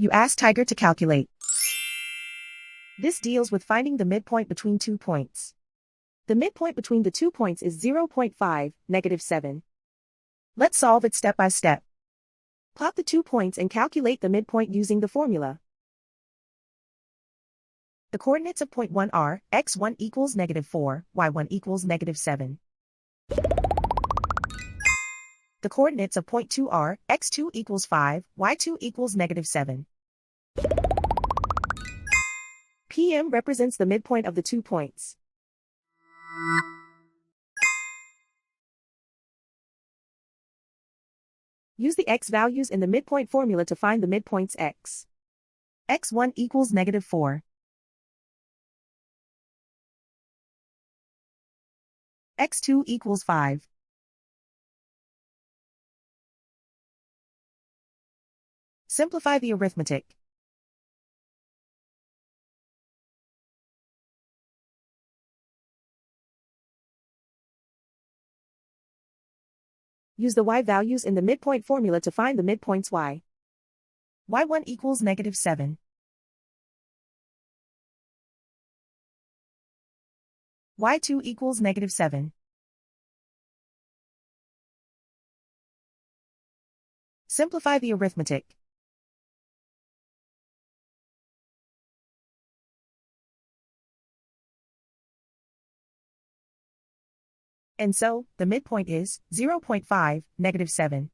You ask Tiger to calculate. This deals with finding the midpoint between 2 points. The midpoint between the 2 points is 0.5, -7. Let's solve it step by step. Plot the 2 points and calculate the midpoint using the formula. The coordinates of point 1 are, x1 equals -4, y1 equals -7. The coordinates of point 2 are, x2 equals 5, y2 equals -7. PM represents the midpoint of the 2 points. Use the x values in the midpoint formula to find the midpoints x. x1 equals -4. x2 equals 5. Simplify the arithmetic. Use the y values in the midpoint formula to find the midpoints y. y1 equals -7. y2 equals -7. Simplify the arithmetic. And so, the midpoint is 0.5, -7.